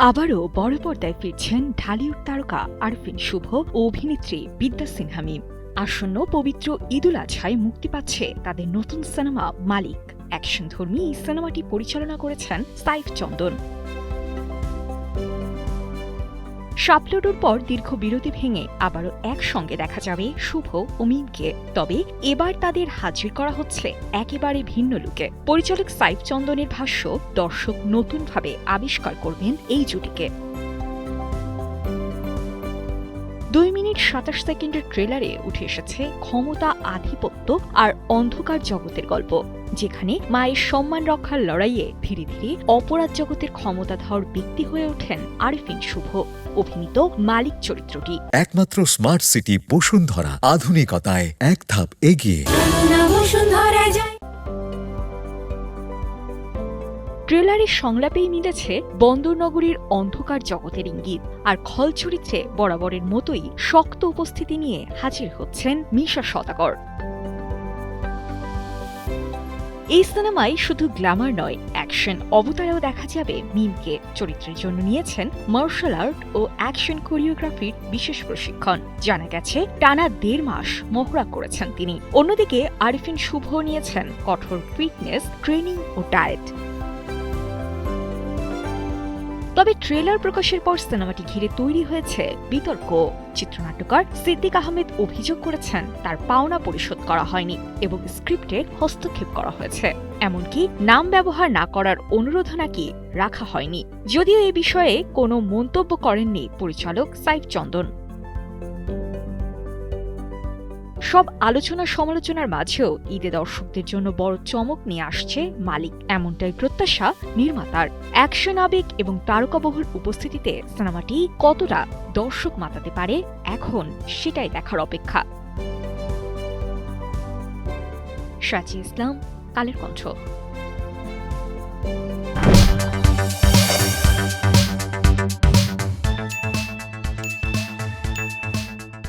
আবারও বড় পর্দায় ফিরছেন ঢালিউড তারকা আরফিন শুভ ও অভিনেত্রী বিদ্যা সিনহা মিম। আসন্ন পবিত্র ঈদুল আজহায় মুক্তি পাচ্ছে তাদের নতুন সিনেমা মালিক। অ্যাকশনধর্মী এই সিনেমাটি পরিচালনা করেছেন সাইফ চন্দন। শাপলুডুর পর দীর্ঘ বিরতি ভেঙে আবারও একসঙ্গে দেখা যাবে শুভ ও মিমকে। তবে এবার তাদের হাজির করা হচ্ছে একেবারে ভিন্ন লুকে। পরিচালক সাইফ চন্দনের ভাষ্য, দর্শক নতুনভাবে আবিষ্কার করবেন এই জুটিকে। 2 মিনিট 27 সেকেন্ডের ট্রেলারে উঠে এসেছে ক্ষমতা, আধিপত্য আর অন্ধকার জগতের গল্প, যেখানে মায়ের সম্মান রক্ষার লড়াইয়ে ধীরে ধীরে অপরাধ জগতের ক্ষমতাধর ব্যক্তি হয়ে ওঠেন আরফিন শুভ অভিনীত মালিক চরিত্রটি। একমাত্র স্মার্ট সিটি বসুন্ধরা, আধুনিকতায় এক ধাপ এগিয়ে। ট্রেলারের সংলাপেই মিলেছে বন্দরনগরীর অন্ধকার জগতের ইঙ্গিত, আর খল চরিত্রে বরাবরের মতোই শক্ত উপস্থিতি নিয়ে হাজির হচ্ছেন মিশা সওদাগর। এই সিনেমায় শুধু গ্ল্যামার নয়, অ্যাকশন অবতারেও দেখা যাবে মিমকে। চরিত্রের জন্য নিয়েছেন মার্শাল আর্ট ও অ্যাকশন কোরিওগ্রাফির বিশেষ প্রশিক্ষণ। জানা গেছে টানা 1.5 মাস মহড়া করেছেন তিনি। অন্যদিকে আরফিন শুভ নিয়েছেন কঠোর ফিটনেস ট্রেনিং ও ডায়েট। তবে ট্রেলার প্রকাশের পর সিনেমাটি ঘিরে তৈরি হয়েছে বিতর্ক। চিত্রনাট্যকার সিদ্দিক আহমেদ অভিযোগ করেছেন তার পাওনা পরিশোধ করা হয়নি এবং স্ক্রিপ্টে হস্তক্ষেপ করা হয়েছে। এমনকি নাম ব্যবহার না করার অনুরোধও নাকি রাখা হয়নি। যদিও এ বিষয়ে কোনো মন্তব্য করেননি পরিচালক সাইফ চন্দন। সব আলোচনা সমালোচনার মাঝেও ঈদে দর্শকদের জন্য বড় চমক নিয়ে আসছে মালিক, এমনটাই প্রত্যাশা নির্মাতার। অ্যাকশন, আবেগ এবং তারকাবহুল উপস্থিতিতে সিনেমাটি কতটা দর্শক মাতাতে পারে এখন সেটাই দেখার অপেক্ষা। সাজি ইসলাম, কালের কণ্ঠ।